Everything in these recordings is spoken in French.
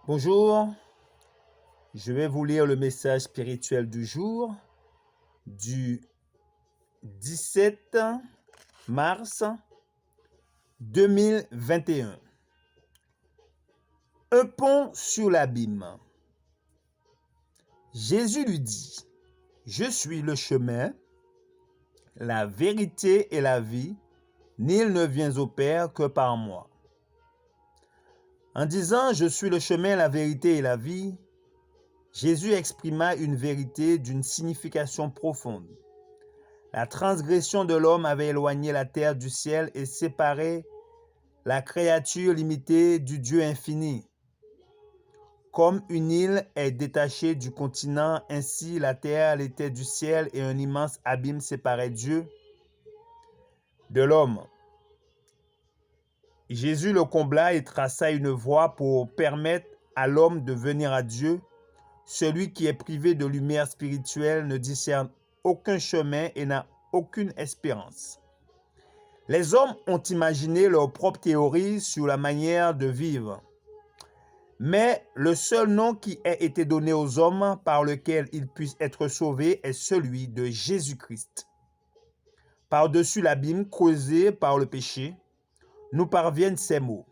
Bonjour, je vais vous lire le message spirituel du jour du 17 mars 2021. Un pont sur l'abîme. Jésus lui dit, je suis le chemin, la vérité et la vie, nul ne vient au Père que par moi. En disant je suis le chemin, la vérité et la vie, Jésus exprima une vérité d'une signification profonde. La transgression de l'homme avait éloigné la terre du ciel et séparé la créature limitée du Dieu infini. Comme une île est détachée du continent, ainsi la terre l'était du ciel et un immense abîme séparait Dieu de l'homme. Jésus le combla et traça une voie pour permettre à l'homme de venir à Dieu. Celui qui est privé de lumière spirituelle ne discerne aucun chemin et n'a aucune espérance. Les hommes ont imaginé leurs propres théories sur la manière de vivre. Mais le seul nom qui ait été donné aux hommes par lequel ils puissent être sauvés est celui de Jésus-Christ. Par-dessus l'abîme creusé par le péché, nous parviennent ces mots.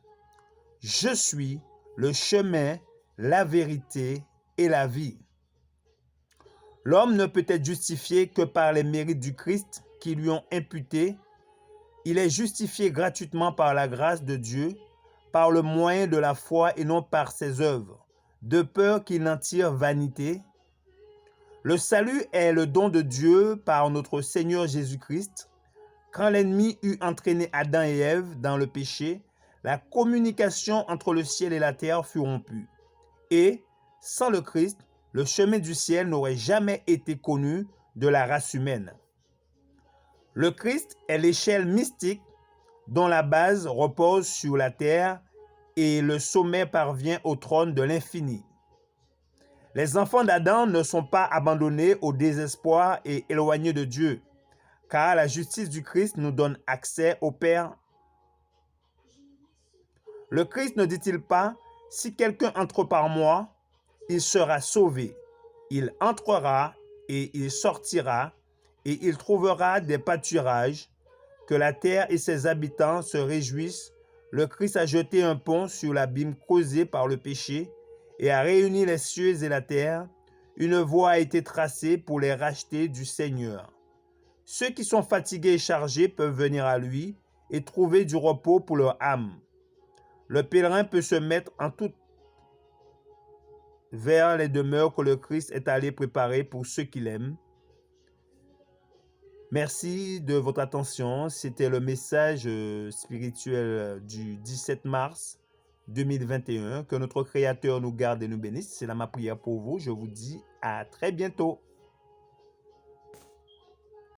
Je suis le chemin, la vérité et la vie. L'homme ne peut être justifié que par les mérites du Christ qui lui ont imputés. Il est justifié gratuitement par la grâce de Dieu, par le moyen de la foi et non par ses œuvres, de peur qu'il n'en tire vanité. Le salut est le don de Dieu par notre Seigneur Jésus-Christ. Quand l'ennemi eut entraîné Adam et Ève dans le péché, la communication entre le ciel et la terre fut rompue. Et, sans le Christ, le chemin du ciel n'aurait jamais été connu de la race humaine. Le Christ est l'échelle mystique dont la base repose sur la terre et le sommet parvient au trône de l'infini. Les enfants d'Adam ne sont pas abandonnés au désespoir et éloignés de Dieu, car la justice du Christ nous donne accès au Père. Le Christ ne dit-il pas, si quelqu'un entre par moi, il sera sauvé. Il entrera et il sortira et il trouvera des pâturages, que la terre et ses habitants se réjouissent. Le Christ a jeté un pont sur l'abîme creusé par le péché et a réuni les cieux et la terre. Une voie a été tracée pour les racheter du Seigneur. Ceux qui sont fatigués et chargés peuvent venir à lui et trouver du repos pour leur âme. Le pèlerin peut se mettre en toute vers les demeures que le Christ est allé préparer pour ceux qui l'aiment. Merci de votre attention. C'était le message spirituel du 17 mars 2021. Que notre Créateur nous garde et nous bénisse. C'est là ma prière pour vous. Je vous dis à très bientôt.